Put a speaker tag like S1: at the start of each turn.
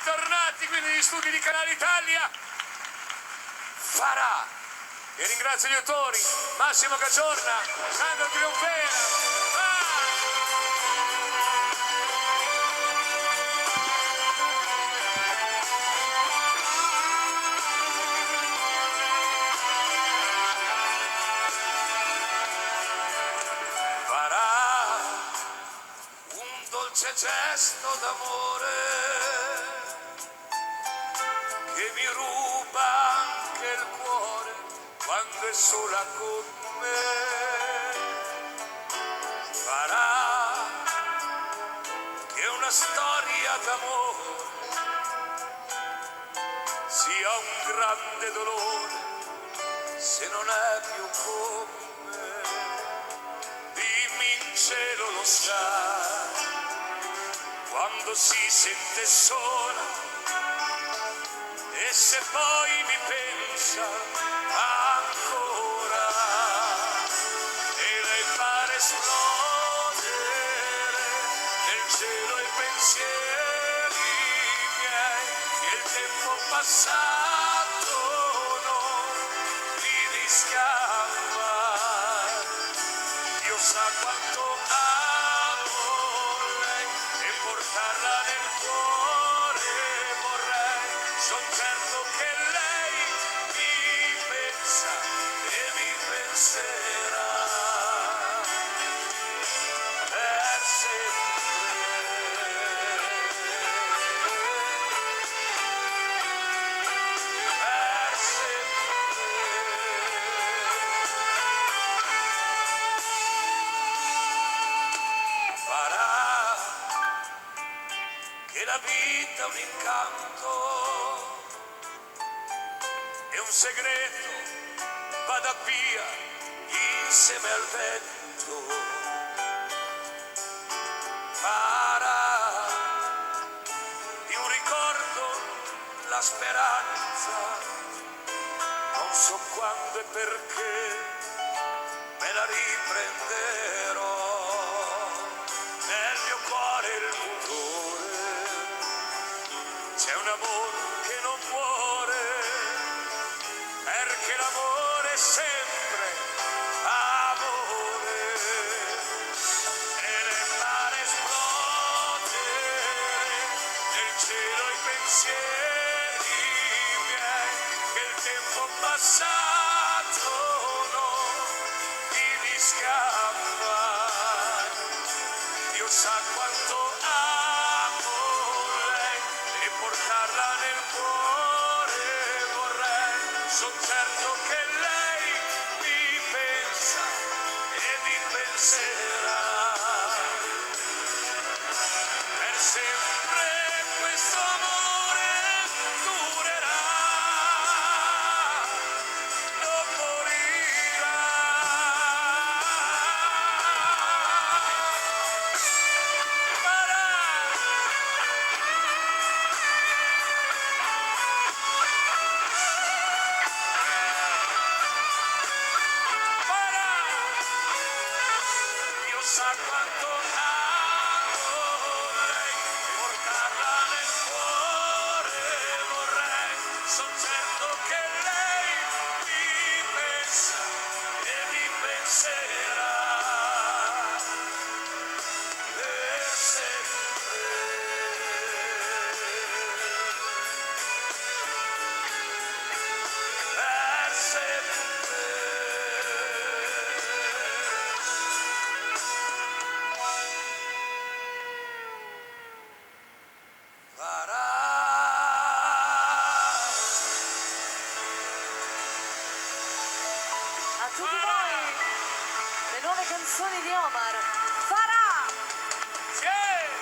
S1: bentornati qui negli studi di Canale Italia. Farà. E ringrazio gli autori, Massimo Cagiorna, Sandro Trionfera. Dolce gesto d'amore che mi ruba anche il cuore quando è sola con me. Farà che una storia d'amore sia un grande dolore se non è più con me. Dimmi in cielo lo sa quando si sente sola e se poi mi pensa ancora e lei pare esplodere nel cielo i pensieri miei e il tempo passato non li rischiava. Dio sa quanto portarla nel cuore vorrei, son certo che lei mi pensa e mi penserà per sempre. Per sempre. Farà che la vita è un incanto e un segreto vada via insieme al vento. Farà di un ricordo la speranza, non so quando e perché me la riprenderò. Nel mio cuore il motore, c'è un amore che non muore, perché l'amore è sempre amore. E le pare esplodere nel cielo i pensieri miei, che il tempo passato non li rischiava. Dio sa quanto amo lei e portarla nel cuore vorrei, son certo che lei mi pensa e mi penserà per sempre. Questo amore durerà, non morirà. Sa quanto amo lei, portarla nel cuore vorrei, son certo che lei mi pensa e mi penserà per sempre. Per sempre.
S2: A tutti voi le nuove canzoni di Omar. Farà!
S1: Yeah!